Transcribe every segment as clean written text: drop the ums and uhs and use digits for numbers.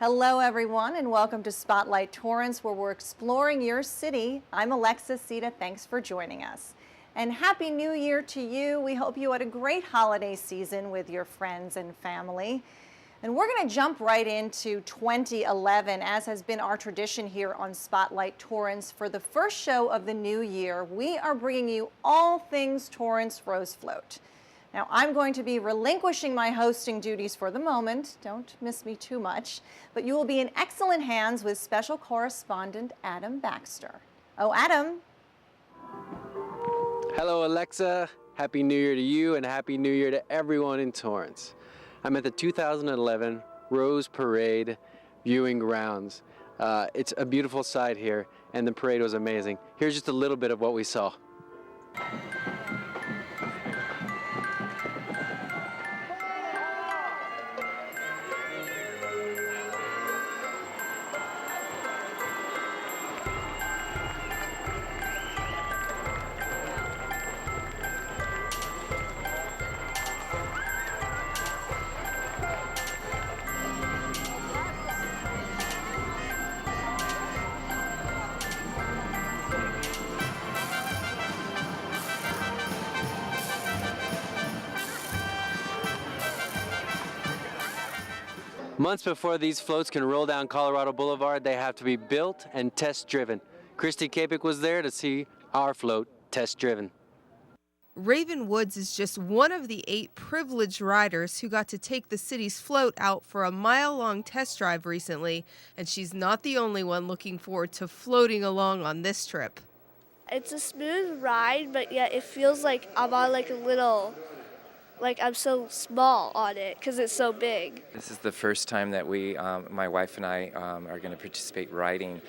Hello, everyone, and welcome to Spotlight Torrance, where we're exploring your city. I'm Alexis Sita. Thanks for joining us. And Happy New Year to you. We hope you had a great holiday season with your friends and family. And we're going to jump right into 2011, as has been our tradition here on Spotlight Torrance. For the first show of the new year, we are bringing you all things Torrance Rose Float. Now, I'm going to be relinquishing my hosting duties for the moment. Don't miss me too much. But you will be in excellent hands with special correspondent Adam Baxter. Oh, Adam. Hello, Alexa. Happy New Year to you and Happy New Year to everyone in Torrance. I'm at the 2011 Rose Parade viewing grounds. It's a beautiful sight here, and the parade was amazing. Here's just a little bit of what we saw. Months before these floats can roll down Colorado Boulevard, they have to be built and test-driven. Christy Kapik was there to see our float test-driven. Raven Woods is just one of the 8 privileged riders who got to take the city's float out for a mile-long test drive recently, and she's not the only one looking forward to floating along on this trip. It's a smooth ride, but yet it feels like I'm on like a little, like I'm so small on it because it's so big. This is the first time that we, my wife and I, are going to participate riding.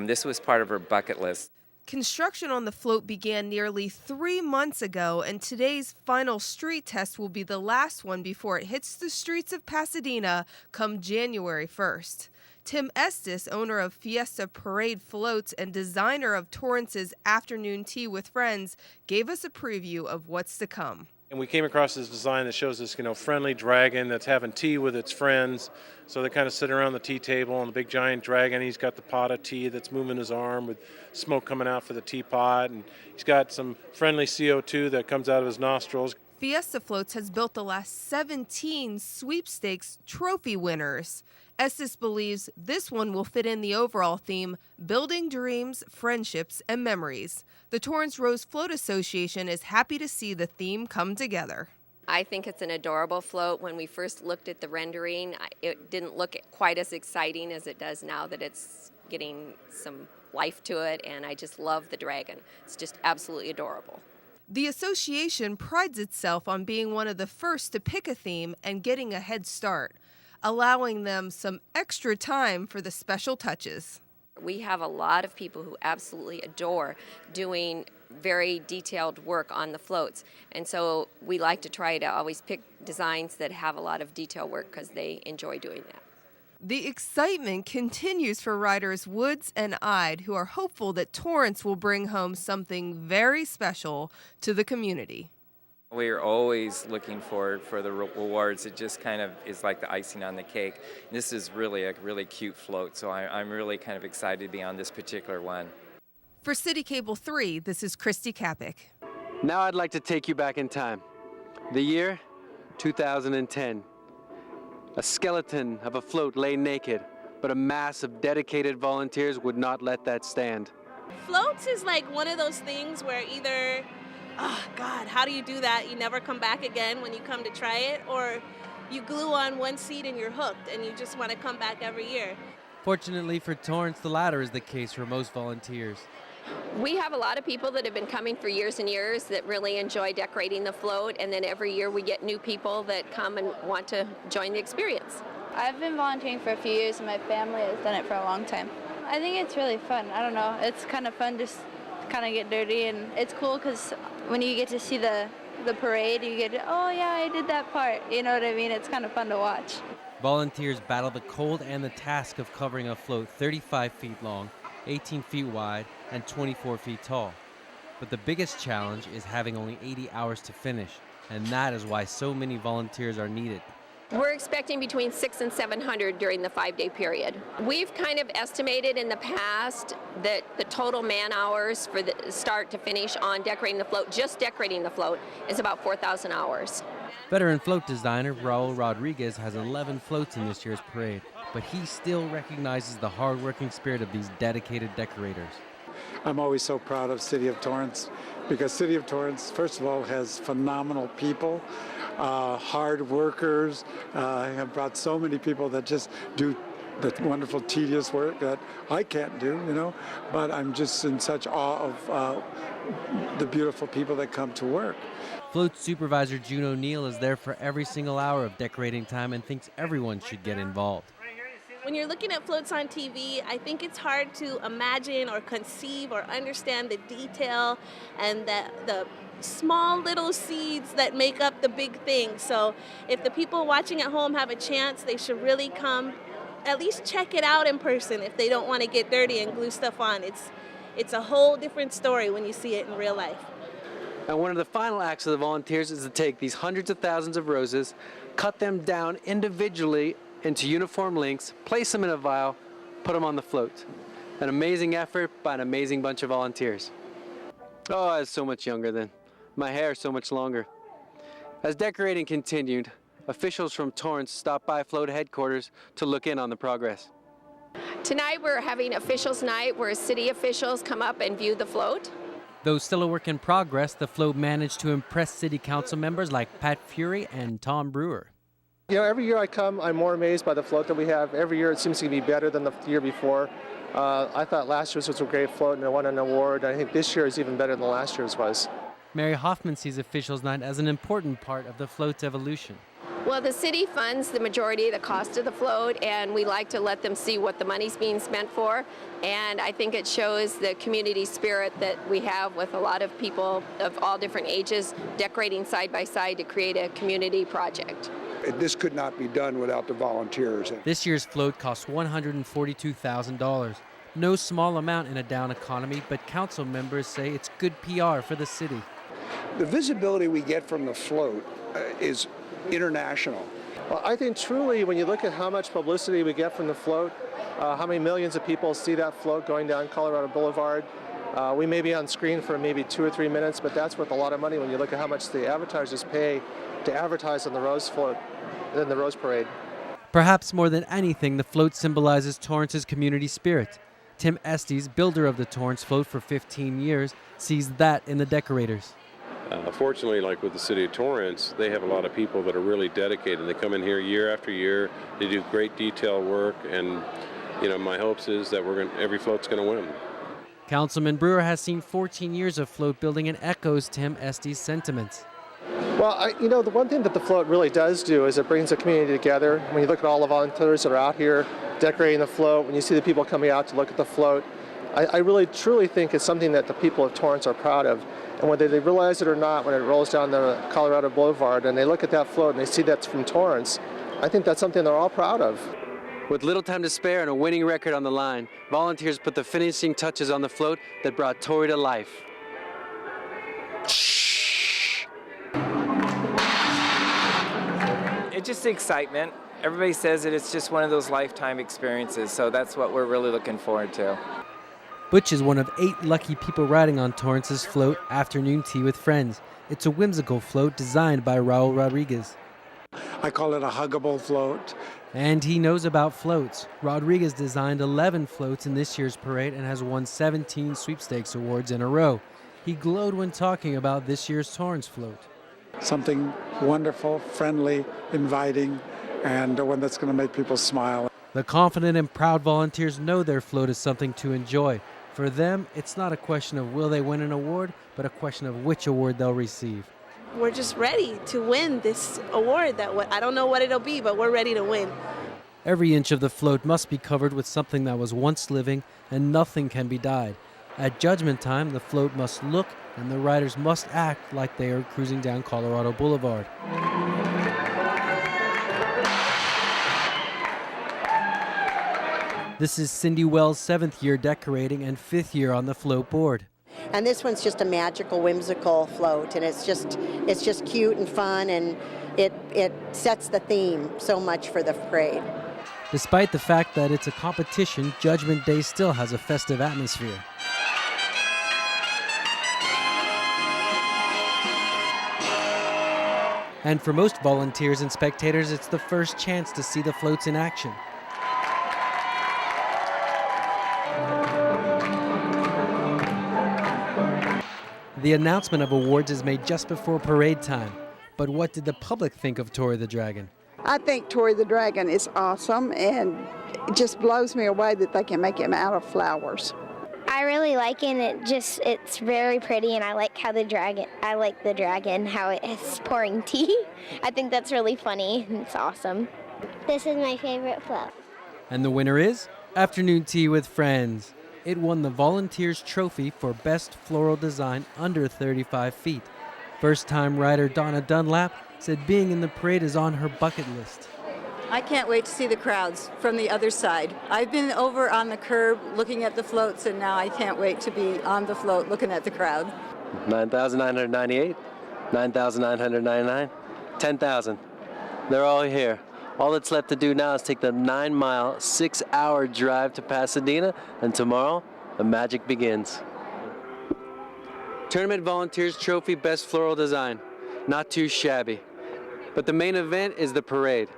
This was part of her bucket list. Construction on the float began nearly 3 months ago, and today's final street test will be the last one before it hits the streets of Pasadena come January 1st. Tim Estes, owner of Fiesta Parade Floats and designer of Torrance's Afternoon Tea with Friends, gave us a preview of what's to come. And we came across this design that shows this, friendly dragon that's having tea with its friends. So they kind of sit around the tea table, and the big giant dragon, he's got the pot of tea that's moving his arm with smoke coming out for the teapot. And he's got some friendly CO2 that comes out of his nostrils. Fiesta Floats has built the last 17 sweepstakes trophy winners. Estes believes this one will fit in the overall theme, building dreams, friendships, and memories. The Torrance Rose Float Association is happy to see the theme come together. I think it's an adorable float. When we first looked at the rendering, it didn't look quite as exciting as it does now that it's getting some life to it, and I just love the dragon. It's just absolutely adorable. The association prides itself on being one of the first to pick a theme and getting a head start, allowing them some extra time for the special touches. We have a lot of people who absolutely adore doing very detailed work on the floats, and so we like to try to always pick designs that have a lot of detail work because they enjoy doing that. The excitement continues for riders Woods and Ide, who are hopeful that Torrance will bring home something very special to the community. We're always looking for the rewards. It just kind of is like the icing on the cake. This is really a really cute float, so I'm really kind of excited to be on this particular one. For City Cable 3, this is Christy Kapik. Now I'd like to take you back in time. The year 2010. A skeleton of a float lay naked, but a mass of dedicated volunteers would not let that stand. Floats is like one of those things where either, oh God, how do you do that? You never come back again when you come to try it, or you glue on one seat and you're hooked and you just want to come back every year. Fortunately for Torrance, the latter is the case for most volunteers. We have a lot of people that have been coming for years and years that really enjoy decorating the float, and then every year we get new people that come and want to join the experience. I've been volunteering for a few years, and my family has done it for a long time. I think it's really fun. I don't know. It's kind of fun just to kind of get dirty, and it's cool because when you get to see the parade, you get, oh yeah, I did that part. You know what I mean? It's kind of fun to watch. Volunteers battle the cold and the task of covering a float 35 feet long, 18 feet wide, and 24 feet tall. But the biggest challenge is having only 80 hours to finish, and that is why so many volunteers are needed. We're expecting between 600 and 700 during the 5-day period. We've kind of estimated in the past that the total man hours for the start to finish on decorating the float, just decorating the float, is about 4,000 hours. Veteran float designer Raul Rodriguez has 11 floats in this year's parade, but he still recognizes the hard-working spirit of these dedicated decorators. I'm always so proud of City of Torrance because City of Torrance, first of all, has phenomenal people, hard workers. Have brought so many people that just do the wonderful, tedious work that I can't do, you know. But I'm just in such awe of the beautiful people that come to work. Float supervisor June O'Neill is there for every single hour of decorating time and thinks everyone should get involved. When you're looking at floats on TV, I think it's hard to imagine or conceive or understand the detail and the small little seeds that make up the big thing. So if the people watching at home have a chance, they should really come, at least check it out in person if they don't want to get dirty and glue stuff on. It's a whole different story when you see it in real life. And one of the final acts of the volunteers is to take these hundreds of thousands of roses, cut them down individually into uniform lengths, place them in a vial, put them on the float. An amazing effort by an amazing bunch of volunteers. Oh, I was so much younger then. My hair so much longer. As decorating continued, officials from Torrance stopped by float headquarters to look in on the progress. Tonight we're having officials night where city officials come up and view the float. Though still a work in progress, the float managed to impress city council members like Pat Fury and Tom Brewer. You know, every year I come, I'm more amazed by the float that we have. Every year it seems to be better than the year before. I thought last year's was a great float and it won an award. I think this year is even better than last year's was. Mary Hoffman sees Officials Night as an important part of the float's evolution. Well, the city funds the majority of the cost of the float, and we like to let them see what the money's being spent for. And I think it shows the community spirit that we have with a lot of people of all different ages decorating side by side to create a community project. This could not be done without the volunteers. This year's float cost $142,000. No small amount in a down economy, but council members say it's good PR for the city. The visibility we get from the float is international. Well, I think truly when you look at how much publicity we get from the float, how many millions of people see that float going down Colorado Boulevard, we may be on screen for maybe 2 or 3 minutes, but that's worth a lot of money when you look at how much the advertisers pay to advertise on the Rose float and the Rose Parade. Perhaps more than anything, the float symbolizes Torrance's community spirit. Tim Estes, builder of the Torrance float for 15 years, sees that in the decorators. Fortunately, like with the city of Torrance, they have a lot of people that are really dedicated. They come in here year after year. They do great detail work, and my hopes is that every float's going to win. Councilman Brewer has seen 14 years of float building and echoes Tim Estes' sentiments. Well, the one thing that the float really does do is it brings the community together. When you look at all the volunteers that are out here decorating the float, when you see the people coming out to look at the float, I really truly think it's something that the people of Torrance are proud of. And whether they realize it or not, when it rolls down the Colorado Boulevard and they look at that float and they see that's from Torrance, I think that's something they're all proud of. With little time to spare and a winning record on the line, volunteers put the finishing touches on the float that brought Torrey to life. It's just excitement. Everybody says that it's just one of those lifetime experiences, so that's what we're really looking forward to. Butch is one of 8 lucky people riding on Torrance's float, Afternoon Tea with Friends. It's a whimsical float designed by Raul Rodriguez. I call it a huggable float. And he knows about floats. Rodriguez designed 11 floats in this year's parade and has won 17 sweepstakes awards in a row. He glowed when talking about this year's Torrance float. Something wonderful, friendly, inviting, and one that's going to make people smile. The confident and proud volunteers know their float is something to enjoy. For them, it's not a question of will they win an award, but a question of which award they'll receive. We're just ready to win this award. I don't know what it'll be, but we're ready to win. Every inch of the float must be covered with something that was once living, and nothing can be dyed. At judgment time, the float must look and the riders must act like they are cruising down Colorado Boulevard. This is Cindy Wells' 7th year decorating and 5th year on the float board. And this one's just a magical, whimsical float, and it's just cute and fun, and it sets the theme so much for the parade. Despite the fact that it's a competition, Judgment Day still has a festive atmosphere. And for most volunteers and spectators, it's the first chance to see the floats in action. The announcement of awards is made just before parade time. But what did the public think of Tori the Dragon? I think Tori the Dragon is awesome, and it just blows me away that they can make him out of flowers. I really like it, and it's very pretty, and I like how the dragon, how it is pouring tea. I think that's really funny, and it's awesome. This is my favorite float. And the winner is Afternoon Tea with Friends. It won the Volunteers Trophy for Best Floral Design under 35 feet. First-time rider Donna Dunlap said being in the parade is on her bucket list. I can't wait to see the crowds from the other side. I've been over on the curb looking at the floats, and now I can't wait to be on the float looking at the crowd. 9,998, 9,999, 10,000. They're all here. All that's left to do now is take the 9-mile, 6-hour drive to Pasadena, and tomorrow, the magic begins. Tournament Volunteers Trophy Best Floral Design. Not too shabby. But the main event is the parade.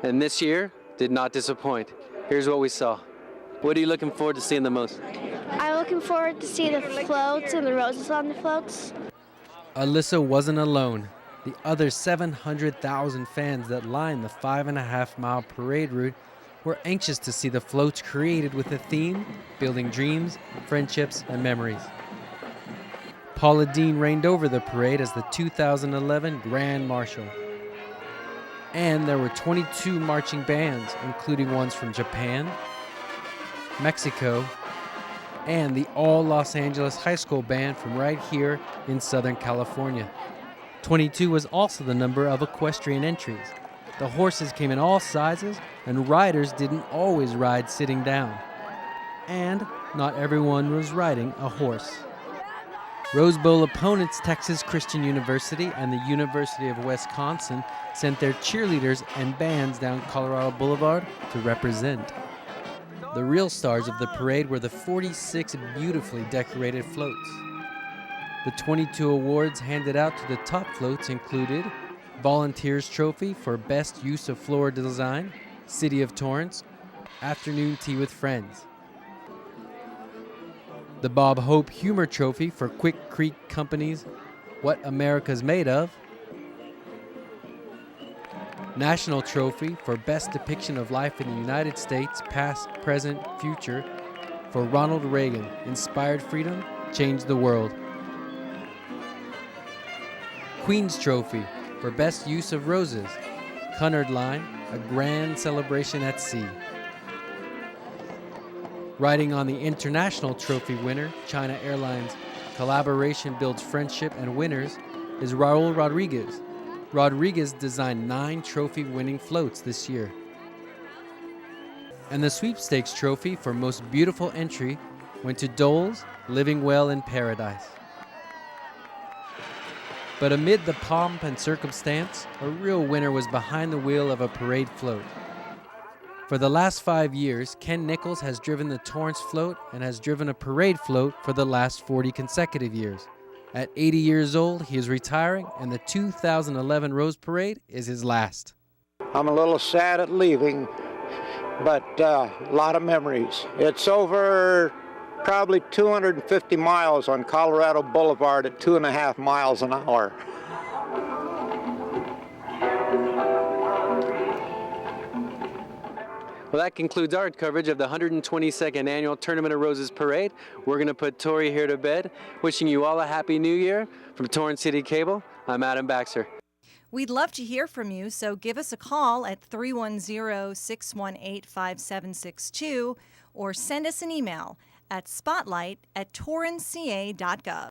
And this year did not disappoint. Here's what we saw. What are you looking forward to seeing the most? I'm looking forward to see the floats and the roses on the floats. Alyssa wasn't alone. The other 700,000 fans that lined the 5.5-mile parade route were anxious to see the floats created with a theme, building dreams, friendships, and memories. Paula Dean reigned over the parade as the 2011 Grand Marshal. And there were 22 marching bands, including ones from Japan, Mexico, and the all Los Angeles High School band from right here in Southern California. 22 was also the number of equestrian entries. The horses came in all sizes, and riders didn't always ride sitting down. And not everyone was riding a horse. Rose Bowl opponents Texas Christian University and the University of Wisconsin sent their cheerleaders and bands down Colorado Boulevard to represent. The real stars of the parade were the 46 beautifully decorated floats. The 22 awards handed out to the top floats included Volunteers Trophy for Best Use of Floral Design, City of Torrance, Afternoon Tea with Friends. The Bob Hope Humor Trophy for Quick Creek Company's What America's Made Of. National Trophy for Best Depiction of Life in the United States, Past, Present, Future for Ronald Reagan, Inspired Freedom, Changed the World. Queen's Trophy for Best Use of Roses, Cunard Line, A Grand Celebration at Sea. Riding on the International Trophy winner, China Airlines Collaboration Builds Friendship and Winners, is Raul Rodriguez. Rodriguez designed 9 trophy-winning floats this year. And the Sweepstakes Trophy for Most Beautiful Entry went to Dole's Living Well in Paradise. But amid the pomp and circumstance, a real winner was behind the wheel of a parade float. For the last 5 years, Ken Nichols has driven the Torrance float and has driven a parade float for the last 40 consecutive years. At 80 years old, he is retiring, and the 2011 Rose Parade is his last. I'm a little sad at leaving, but a lot of memories. It's over probably 250 miles on Colorado Boulevard at 2.5 miles an hour. Well, that concludes our coverage of the 122nd Annual Tournament of Roses Parade. We're going to put Tori here to bed. Wishing you all a Happy New Year. From Torrance City Cable, I'm Adam Baxter. We'd love to hear from you, so give us a call at 310-618-5762 or send us an email at spotlight@torranceca.gov.